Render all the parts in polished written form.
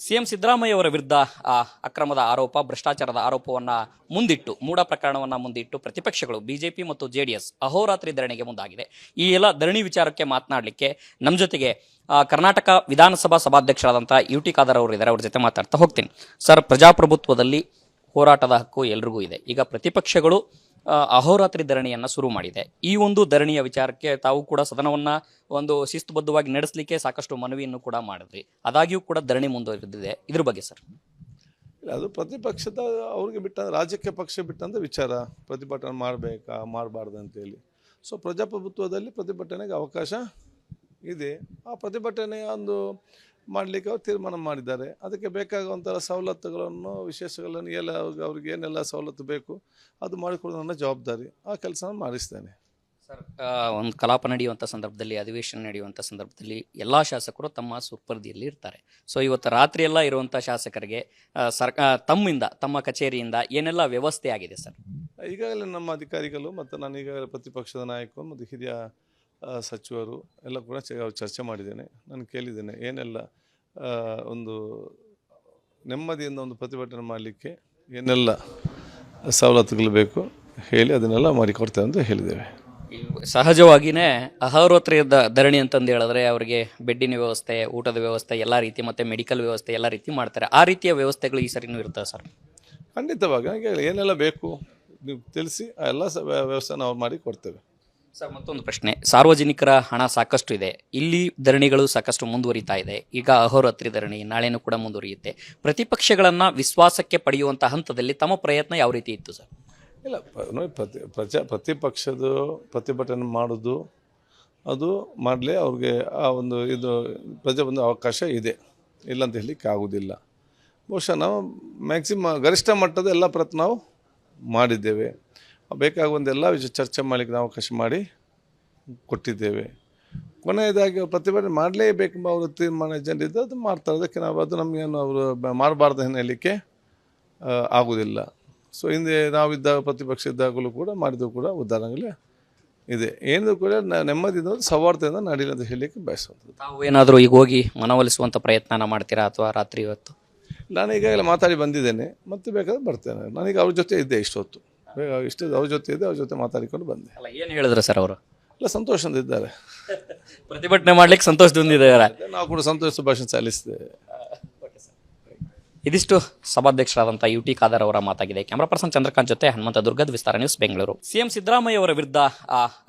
CM Siddaramaiah ಅವರ ವಿರುದ್ಧ ಅಕ್ರಮದ ಆರೋಪ ಭ್ರಷ್ಟಾಚಾರದ ಆರೋಪವನ್ನು ಮುಂದಿಟ್ಟು ಮೂಢ ಪ್ರಕರಣವನ್ನು ಮುಂದಿಟ್ಟು ಪ್ರತಿಪಕ್ಷಗಳು ಬಿಜೆಪಿ ಮತ್ತು ಜೆಡಿಎಸ್ ಅಹೋರಾತ್ರಿ ಧರಣಿಗೆ ಮುಂದಾಗಿದೆ. ಈ ಎಲ್ಲ ಧರಣಿ ವಿಚಾರಕ್ಕೆ ಮಾತನಾಡಲಿಕ್ಕೆ ನಮ್ಮ ಜೊತೆಗೆ ಕರ್ನಾಟಕ ವಿಧಾನಸಭಾ ಸಭಾಧ್ಯಕ್ಷರಾದಂಥ ಯುಟಿ ಖಾದರ್ ಅವರು ಇದ್ದಾರೆ. ಅವ್ರ ಜೊತೆ ಮಾತಾಡ್ತಾ ಹೋಗ್ತೀನಿ. ಸರ್, ಪ್ರಜಾಪ್ರಭುತ್ವದಲ್ಲಿ ಹೋರಾಟದ ಹಕ್ಕು ಎಲ್ರಿಗೂ ಇದೆ. ಈಗ ಪ್ರತಿಪಕ್ಷಗಳು ಅಹೋರಾತ್ರಿ ಧರಣಿಯನ್ನು ಶುರು ಮಾಡಿದೆ. ಈ ಒಂದು ಧರಣಿಯ ವಿಚಾರಕ್ಕೆ ತಾವು ಕೂಡ ಸದನವನ್ನು ಒಂದು ಶಿಸ್ತುಬದ್ಧವಾಗಿ ನಡೆಸಲಿಕ್ಕೆ ಸಾಕಷ್ಟು ಮನವಿಯನ್ನು ಕೂಡ ಮಾಡಿದ್ರಿ. ಆದಾಗ್ಯೂ ಕೂಡ ಧರಣಿ ಮುಂದುವರೆದಿದೆ. ಇದ್ರ ಬಗ್ಗೆ ಸರ್? ಅದು ಪ್ರತಿಪಕ್ಷದ ಅವ್ರಿಗೆ ಬಿಟ್ಟ ರಾಜ್ಯಕ್ಕೆ ಪಕ್ಷ ಬಿಟ್ಟಂಥ ವಿಚಾರ. ಪ್ರತಿಭಟನೆ ಮಾಡಬೇಕಾ ಮಾಡಬಾರ್ದು ಅಂತೇಳಿ. ಸೊ ಪ್ರಜಾಪ್ರಭುತ್ವದಲ್ಲಿ ಪ್ರತಿಭಟನೆಗೆ ಅವಕಾಶ ಇದೆ. ಆ ಪ್ರತಿಭಟನೆಯ ಒಂದು ಮಾಡಲಿಕ್ಕೆ ಅವ್ರು ತೀರ್ಮಾನ ಮಾಡಿದ್ದಾರೆ. ಅದಕ್ಕೆ ಬೇಕಾಗುವಂಥ ಸವಲತ್ತುಗಳನ್ನು ವಿಶೇಷಗಳನ್ನು ಎಲ್ಲ ಅವ್ರಿಗೆ ಏನೆಲ್ಲ ಸವಲತ್ತು ಬೇಕು ಅದು ಮಾಡಿಕೊಡೋದು ನನ್ನ ಜವಾಬ್ದಾರಿ. ಆ ಕೆಲಸ ಮಾಡಿಸ್ತೇನೆ. ಸರ್, ಒಂದು ಕಲಾಪ ನಡೆಯುವಂಥ ಸಂದರ್ಭದಲ್ಲಿ, ಅಧಿವೇಶನ ನಡೆಯುವಂಥ ಸಂದರ್ಭದಲ್ಲಿ ಎಲ್ಲ ಶಾಸಕರು ತಮ್ಮ ಸುಪರ್ದಿಯಲ್ಲಿ ಇರ್ತಾರೆ. ಸೊ ಇವತ್ತು ರಾತ್ರಿ ಎಲ್ಲ ಇರುವಂಥ ಶಾಸಕರಿಗೆ ತಮ್ಮ ಕಚೇರಿಯಿಂದ ಏನೆಲ್ಲ ವ್ಯವಸ್ಥೆ ಆಗಿದೆ ಸರ್? ಈಗಾಗಲೇ ನಮ್ಮ ಅಧಿಕಾರಿಗಳು ಮತ್ತು ನಾನು ಈಗಾಗಲೇ ಪ್ರತಿಪಕ್ಷದ ನಾಯಕರು ಮತ್ತು ಹಿರಿಯ ಸಚಿವರು ಎಲ್ಲ ಕೂಡ ಚರ್ಚೆ ಮಾಡಿದ್ದೇನೆ. ನಾನು ಕೇಳಿದ್ದೇನೆ ಏನೆಲ್ಲ ಒಂದು ನೆಮ್ಮದಿಯಿಂದ ಒಂದು ಪ್ರತಿಭಟನೆ ಮಾಡಲಿಕ್ಕೆ ಏನೆಲ್ಲ ಸವಲತ್ತುಗಳು ಬೇಕು ಹೇಳಿ ಅದನ್ನೆಲ್ಲ ಮಾಡಿಕೊಡ್ತೇವೆ ಅಂತ ಹೇಳಿದ್ದೇವೆ. ಸಹಜವಾಗಿಯೇ ಅಹೋರಾತ್ರಿ ಧರಣಿ ಅಂತಂದು ಹೇಳಿದ್ರೆ ಅವರಿಗೆ ಬೆಡ್ಡಿನ ವ್ಯವಸ್ಥೆ, ಊಟದ ವ್ಯವಸ್ಥೆ ಎಲ್ಲ ರೀತಿ ಮತ್ತು ಮೆಡಿಕಲ್ ವ್ಯವಸ್ಥೆ ಎಲ್ಲ ರೀತಿ ಮಾಡ್ತಾರೆ. ಆ ರೀತಿಯ ವ್ಯವಸ್ಥೆಗಳು ಈ ಸರಿನೂ ಇರ್ತದೆ ಸರ್? ಖಂಡಿತವಾಗಿ ನನಗೆ ಏನೆಲ್ಲ ಬೇಕು ನೀವು ತಿಳಿಸಿ ಆ ಎಲ್ಲ ವ್ಯವಸ್ಥೆ ನಾವು ಮಾಡಿ ಕೊಡ್ತೇವೆ. ಸರ್, ಮತ್ತೊಂದು ಪ್ರಶ್ನೆ. ಸಾರ್ವಜನಿಕರ ಹಣ ಸಾಕಷ್ಟು ಇದೆ. ಇಲ್ಲಿ ಧರಣಿಗಳು ಸಾಕಷ್ಟು ಮುಂದುವರಿತಾ ಇದೆ. ಈಗ ಅಹೋರಾತ್ರಿ ಧರಣಿ ನಾಳೆನೂ ಕೂಡ ಮುಂದುವರಿಯುತ್ತೆ. ಪ್ರತಿಪಕ್ಷಗಳನ್ನು ವಿಶ್ವಾಸಕ್ಕೆ ಪಡೆಯುವಂಥ ಹಂತದಲ್ಲಿ ತಮ್ಮ ಪ್ರಯತ್ನ ಯಾವ ರೀತಿ ಇತ್ತು ಸರ್? ಇಲ್ಲ ನೋಡಿ, ಪ್ರತಿಪಕ್ಷದ ಪ್ರತಿಭಟನೆ ಮಾಡೋದು ಅದು ಮಾಡಲಿ. ಅವ್ರಿಗೆ ಆ ಒಂದು ಒಂದು ಅವಕಾಶ ಇದೆ, ಇಲ್ಲಂತ ಹೇಳಲಿಕ್ಕೆ ಆಗೋದಿಲ್ಲ. ಬಹುಶಃ ನಾವು ಮ್ಯಾಕ್ಸಿಮಮ್ ಗರಿಷ್ಠ ಮಟ್ಟದ ಎಲ್ಲ ಪ್ರಯತ್ನ ನಾವು ಮಾಡಿದ್ದೇವೆ. ಬೇಕಾಗುವಂಥ ಎಲ್ಲ ವಿಷಯ ಚರ್ಚೆ ಮಾಡಲಿಕ್ಕೆ ನಾವು ಅವಕಾಶ ಮಾಡಿ ಕೊಟ್ಟಿದ್ದೇವೆ. ಕೊನೆಯದಾಗಿ ಪ್ರತಿಭಟನೆ ಮಾಡಲೇಬೇಕೆಂಬ ಅವರು ತೀರ್ಮಾನ ಜನರಿದ್ದು ಅದು ಮಾಡ್ತಾರೆ. ಅದಕ್ಕೆ ನಾವು ಅದು ನಮಗೇನು ಅವರು ಮಾಡಬಾರ್ದು ಹೇಳಲಿಕ್ಕೆ ಆಗೋದಿಲ್ಲ. ಸೊ ಹಿಂದೆ ನಾವಿದ್ದಾಗ ಪ್ರತಿಪಕ್ಷ ಇದ್ದಾಗಲೂ ಕೂಡ ಮಾಡಿದ್ದು ಕೂಡ ಉದಾಹರಣೆಗಳೇ ಇದೆ. ಏನಿದು ಕೂಡ ನೆಮ್ಮದಿಯಿಂದ ಸೌಹಾರ್ದದಿಂದ ನಡೀಲಿ ಅಂತ ಹೇಳಲಿಕ್ಕೆ ಬಯಸುವಂಥದ್ದು. ತಾವು ಏನಾದರೂ ಈಗ ಹೋಗಿ ಮನವೊಲಿಸುವಂಥ ಪ್ರಯತ್ನ ಮಾಡ್ತೀರಾ ಅಥವಾ ರಾತ್ರಿ ಇವತ್ತು? ನಾನು ಈಗಾಗಲೇ ಮಾತಾಡಿ ಬಂದಿದ್ದೇನೆ, ಮತ್ತೆ ಬೇಕಾದ್ರೆ ಬರ್ತೇನೆ. ನಾನೀಗ ಅವ್ರ ಜೊತೆ ಇದ್ದೆ ಇಷ್ಟೊತ್ತು. ಅವ್ರ ಜೊತೆ ಇದ್ದೆ, ಅವ್ರ ಜೊತೆ ಮಾತಾಡಿಕೊಂಡು ಬಂದೆ. ಅಲ್ಲ, ಏನು ಹೇಳಿದ್ರು ಸರ್ ಅವರು? ಎಲ್ಲ ಸಂತೋಷದಿಂದ ಇದ್ದಾರೆ. ಪ್ರತಿಭಟನೆ ಮಾಡ್ಲಿಕ್ಕೆ ಸಂತೋಷದಿಂದಿದ್ದಾರೆ. ನಾವು ಕೂಡ ಸಂತೋಷ ಭಾಷಣ ಸಲ್ಲಿಸಿದ್ದೇವೆ. ಇದಿಷ್ಟು ಸಭಾಧ್ಯಕ್ಷರಾದಂಥ ಯುಟಿ ಖಾದರ್ ಅವರ ಮಾತಾಗಿದೆ. ಕ್ಯಾಮರಾ ಪರ್ಸನ್ ಚಂದ್ರಕಾಂತ್ ಜೊತೆ ಹನುಮಂತ ದುರ್ಗದ್, ವಿಸ್ತಾರ ನ್ಯೂಸ್, ಬೆಂಗಳೂರು. ಸಿಎಂ ಸಿದ್ದರಾಮಯ್ಯ ಅವರ ವಿರುದ್ಧ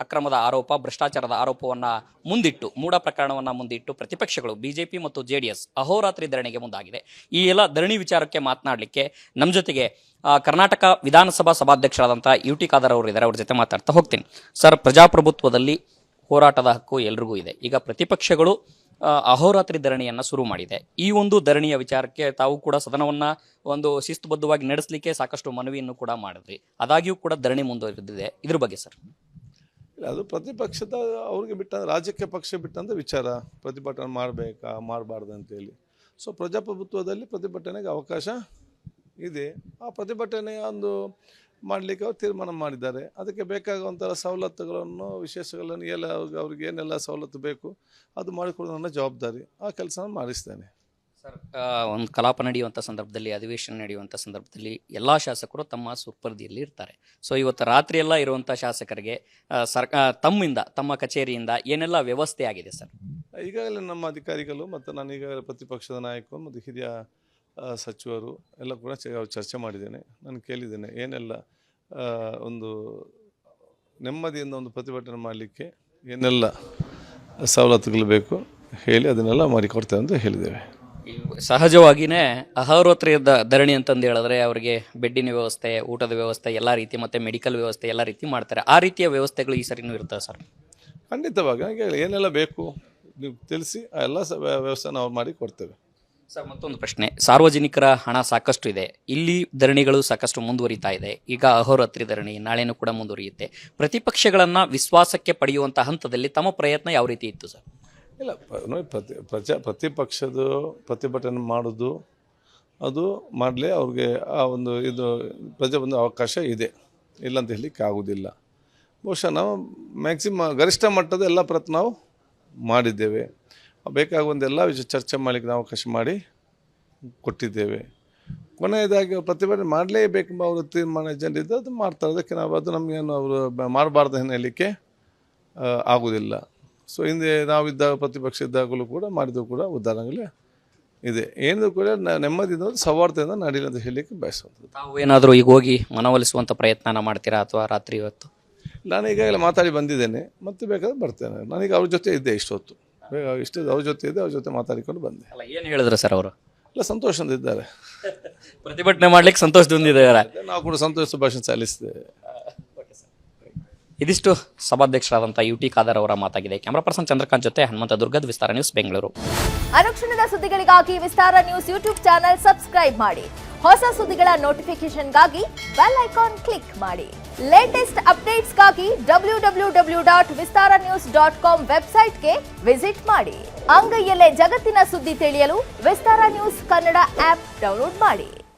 ಅಕ್ರಮದ ಆರೋಪ ಭ್ರಷ್ಟಾಚಾರದ ಆರೋಪವನ್ನು ಮುಂದಿಟ್ಟು ಮೂಢ ಪ್ರಕರಣವನ್ನು ಮುಂದಿಟ್ಟು ಪ್ರತಿಪಕ್ಷಗಳು ಬಿಜೆಪಿ ಮತ್ತು ಜೆಡಿಎಸ್ ಅಹೋರಾತ್ರಿ ಧರಣಿಗೆ ಮುಂದಾಗಿದೆ. ಈ ಎಲ್ಲ ಧರಣಿ ವಿಚಾರಕ್ಕೆ ಮಾತನಾಡಲಿಕ್ಕೆ ನಮ್ಮ ಜೊತೆಗೆ ಕರ್ನಾಟಕ ವಿಧಾನಸಭಾ ಸಭಾಧ್ಯಕ್ಷರಾದಂಥ ಯುಟಿ ಖಾದರ್ ಅವರು ಇದ್ದಾರೆ. ಅವ್ರ ಜೊತೆ ಮಾತಾಡ್ತಾ ಹೋಗ್ತೀನಿ. ಸರ್, ಪ್ರಜಾಪ್ರಭುತ್ವದಲ್ಲಿ ಹೋರಾಟದ ಹಕ್ಕು ಎಲ್ರಿಗೂ ಇದೆ. ಈಗ ಪ್ರತಿಪಕ್ಷಗಳು ಅಹೋರಾತ್ರಿ ಧರಣಿಯನ್ನು ಶುರು ಮಾಡಿದೆ. ಈ ಒಂದು ಧರಣಿಯ ವಿಚಾರಕ್ಕೆ ತಾವು ಕೂಡ ಸದನವನ್ನು ಒಂದು ಶಿಸ್ತುಬದ್ಧವಾಗಿ ನಡೆಸಲಿಕ್ಕೆ ಸಾಕಷ್ಟು ಮನವಿಯನ್ನು ಕೂಡ ಮಾಡಿದ್ರಿ. ಆದಾಗ್ಯೂ ಕೂಡ ಧರಣಿ ಮುಂದುವರೆದಿದೆ. ಇದ್ರ ಬಗ್ಗೆ ಸರ್? ಅದು ಪ್ರತಿಪಕ್ಷದ ಅವ್ರಿಗೆ ಬಿಟ್ಟ ರಾಜ್ಯಕ್ಕೆ ಪಕ್ಷ ಬಿಟ್ಟಂಥ ವಿಚಾರ. ಪ್ರತಿಭಟನೆ ಮಾಡಬೇಕಾ ಮಾಡಬಾರ್ದು ಅಂತೇಳಿ. ಸೊ ಪ್ರಜಾಪ್ರಭುತ್ವದಲ್ಲಿ ಪ್ರತಿಭಟನೆಗೆ ಅವಕಾಶ ಇದೆ. ಆ ಪ್ರತಿಭಟನೆಯ ಒಂದು ಮಾಡಲಿಕ್ಕೆ ಅವ್ರು ತೀರ್ಮಾನ ಮಾಡಿದ್ದಾರೆ. ಅದಕ್ಕೆ ಬೇಕಾಗುವಂಥ ಸವಲತ್ತುಗಳನ್ನು ವಿಶೇಷಗಳನ್ನು ಎಲ್ಲ ಅವ್ರಿಗೆ ಏನೆಲ್ಲ ಸವಲತ್ತು ಬೇಕು ಅದು ಮಾಡಿಕೊಡೋದು ನನ್ನ ಜವಾಬ್ದಾರಿ. ಆ ಕೆಲಸ ಮಾಡಿಸ್ತೇನೆ. ಸರ್, ಒಂದು ಕಲಾಪ ನಡೆಯುವಂಥ ಸಂದರ್ಭದಲ್ಲಿ, ಅಧಿವೇಶನ ನಡೆಯುವಂಥ ಸಂದರ್ಭದಲ್ಲಿ ಎಲ್ಲ ಶಾಸಕರು ತಮ್ಮ ಸುಪರ್ದಿಯಲ್ಲಿ ಇರ್ತಾರೆ. ಸೊ ಇವತ್ತು ರಾತ್ರಿ ಎಲ್ಲ ಇರುವಂಥ ಶಾಸಕರಿಗೆ ತಮ್ಮ ಕಚೇರಿಯಿಂದ ಏನೆಲ್ಲ ವ್ಯವಸ್ಥೆ ಆಗಿದೆ ಸರ್? ಈಗಾಗಲೇ ನಮ್ಮ ಅಧಿಕಾರಿಗಳು ಮತ್ತು ನಾನು ಈಗಾಗಲೇ ಪ್ರತಿಪಕ್ಷದ ನಾಯಕರು ಮತ್ತು ಹಿರಿಯ ಸಚಿವರು ಎಲ್ಲ ಕೂಡ ಚರ್ಚೆ ಮಾಡಿದ್ದೇನೆ. ನಾನು ಕೇಳಿದ್ದೇನೆ ಏನೆಲ್ಲ ಒಂದು ನೆಮ್ಮದಿಯಿಂದ ಒಂದು ಪ್ರತಿಭಟನೆ ಮಾಡಲಿಕ್ಕೆ ಏನೆಲ್ಲ ಸವಲತ್ತುಗಳು ಬೇಕು ಹೇಳಿ ಅದನ್ನೆಲ್ಲ ಮಾಡಿಕೊಡ್ತೇವೆ ಅಂತ ಹೇಳಿದ್ದೇವೆ. ಸಹಜವಾಗಿಯೇ ಅಹೋರಾತ್ರಿ ಧರಣಿ ಅಂತಂದು ಹೇಳಿದ್ರೆ ಅವರಿಗೆ ಬೆಡ್ಡಿನ ವ್ಯವಸ್ಥೆ, ಊಟದ ವ್ಯವಸ್ಥೆ ಎಲ್ಲ ರೀತಿ ಮತ್ತು ಮೆಡಿಕಲ್ ವ್ಯವಸ್ಥೆ ಎಲ್ಲ ರೀತಿ ಮಾಡ್ತಾರೆ. ಆ ರೀತಿಯ ವ್ಯವಸ್ಥೆಗಳು ಈ ಸರಿನೂ ಇರ್ತದೆ ಸರ್? ಖಂಡಿತವಾಗಿ ನನಗೆ ಏನೆಲ್ಲ ಬೇಕು ನೀವು ತಿಳಿಸಿ ಆ ಎಲ್ಲ ವ್ಯವಸ್ಥೆ ನಾವು ಮಾಡಿ ಕೊಡ್ತೇವೆ. ಸರ್, ಮತ್ತೊಂದು ಪ್ರಶ್ನೆ. ಸಾರ್ವಜನಿಕರ ಹಣ ಸಾಕಷ್ಟು ಇದೆ. ಇಲ್ಲಿ ಧರಣಿಗಳು ಸಾಕಷ್ಟು ಮುಂದುವರಿತಾ ಇದೆ. ಈಗ ಅಹೋರಾತ್ರಿ ಧರಣಿ ನಾಳೆನೂ ಕೂಡ ಮುಂದುವರಿಯುತ್ತೆ. ಪ್ರತಿಪಕ್ಷಗಳನ್ನು ವಿಶ್ವಾಸಕ್ಕೆ ಪಡೆಯುವಂಥ ಹಂತದಲ್ಲಿ ತಮ್ಮ ಪ್ರಯತ್ನ ಯಾವ ರೀತಿ ಇತ್ತು ಸರ್? ಇಲ್ಲ ನೋಡಿ, ಪ್ರತಿಪಕ್ಷದ ಪ್ರತಿಭಟನೆ ಮಾಡೋದು ಅದು ಮಾಡಲಿ. ಅವ್ರಿಗೆ ಆ ಒಂದು ಒಂದು ಅವಕಾಶ ಇದೆ, ಇಲ್ಲಂತ ಹೇಳಲಿಕ್ಕೆ ಆಗೋದಿಲ್ಲ. ಬಹುಶಃ ನಾವು ಮ್ಯಾಕ್ಸಿಮಮ್ ಗರಿಷ್ಠ ಮಟ್ಟದ ಎಲ್ಲ ಪ್ರಯತ್ನ ನಾವು ಮಾಡಿದ್ದೇವೆ. ಬೇಕಾಗುವಂಥ ಎಲ್ಲ ವಿಷಯ ಚರ್ಚೆ ಮಾಡಲಿಕ್ಕೆ ನಾವು ಅವಕಾಶ ಮಾಡಿ ಕೊಟ್ಟಿದ್ದೇವೆ. ಕೊನೆಯದಾಗಿ ಪ್ರತಿಭಟನೆ ಮಾಡಲೇಬೇಕೆಂಬ ಅವರು ತೀರ್ಮಾನ ಜನರಿದ್ದು ಅದು ಮಾಡ್ತಾರೆ. ಅದಕ್ಕೆ ನಾವು ಅದು ನಮಗೇನು ಅವರು ಮಾಡಬಾರ್ದು ಹೇಳಲಿಕ್ಕೆ ಆಗೋದಿಲ್ಲ. ಸೊ ಹಿಂದೆ ನಾವಿದ್ದಾಗ ಪ್ರತಿಪಕ್ಷ ಇದ್ದಾಗಲೂ ಕೂಡ ಮಾಡಿದ್ದು ಕೂಡ ಉದಾಹರಣೆಗಳೇ ಇದೆ. ಏನಿದು ಕೂಡ ನೆಮ್ಮದಿಯಿಂದ ಸೌಹಾರ್ದದಿಂದ ನಡೀಲಿ ಅಂತ ಹೇಳಲಿಕ್ಕೆ ಬಯಸುವಂಥದ್ದು. ತಾವು ಏನಾದರೂ ಈಗ ಹೋಗಿ ಮನವೊಲಿಸುವಂಥ ಪ್ರಯತ್ನ ಮಾಡ್ತೀರಾ ಅಥವಾ ರಾತ್ರಿ ಹೊತ್ತು? ನಾನು ಈಗಾಗಲೇ ಮಾತಾಡಿ ಬಂದಿದ್ದೇನೆ, ಮತ್ತೆ ಬೇಕಾದ್ರೆ ಬರ್ತೇನೆ. ನಾನೀಗ ಅವ್ರ ಜೊತೆ ಇದ್ದೆ ಇಷ್ಟೊತ್ತು, ಅವ್ರ ಜೊತೆ ಇದ್ದೆ, ಅವ್ರ ಜೊತೆ ಮಾತಾಡಿಕೊಂಡು ಬಂದೆ. ಅಲ್ಲ, ಏನು ಹೇಳಿದ್ರು ಸರ್ ಅವರು? ಎಲ್ಲ ಸಂತೋಷದಿಂದ ಇದ್ದಾರೆ, ಪ್ರತಿಭಟನೆ ಮಾಡ್ಲಿಕ್ಕೆ ಸಂತೋಷದಿಂದಿದ್ದಾರೆ. ನಾವು ಕೂಡ ಸಂತೋಷ ಭಾಷಣ ಸಲ್ಲಿಸಿದ್ದೇವೆ. ಇದಿಷ್ಟು ಸಭಾಧ್ಯಕ್ಷರಾದಂಥ UT ಖಾದರ್ ಅವರ ಮಾತಾಗಿದೆ. ಕ್ಯಾಮರಾ ಪರ್ಸನ್ ಚಂದ್ರಕಾಂತ್ ಜೊತೆ ಹನುಮಂತ ದುರ್ಗದ್, ವಿಸ್ತಾರ ನ್ಯೂಸ್, ಬೆಂಗಳೂರು. ಅನುಕ್ಷಣದ ಸುದ್ದಿಗಳಿಗಾಗಿ ವಿಸ್ತಾರ ನ್ಯೂಸ್ ಯೂಟ್ಯೂಬ್ ಚಾನೆಲ್ ಸಬ್ಸ್ಕ್ರೈಬ್ ಮಾಡಿ. ಹೊಸ ಸುದ್ದಿಗಳ ನೋಟಿಫಿಕೇಶನ್ಗಾಗಿ ಬೆಲ್ ಐಕಾನ್ ಕ್ಲಿಕ್ ಮಾಡಿ. ಲೇಟೆಸ್ಟ್ ಅಪ್ಡೇಟ್ಸ್ಗಾಗಿ www.vistaranews.com ವೆಬ್ಸೈಟ್ಗೆ ವಿಸಿಟ್ ಮಾಡಿ. ಅಂಗೈಯಲ್ಲೇ ಜಗತ್ತಿನ ಸುದ್ದಿ ತಿಳಿಯಲು ವಿಸ್ತಾರ ನ್ಯೂಸ್ ಕನ್ನಡ ಆಪ್ ಡೌನ್ಲೋಡ್ ಮಾಡಿ.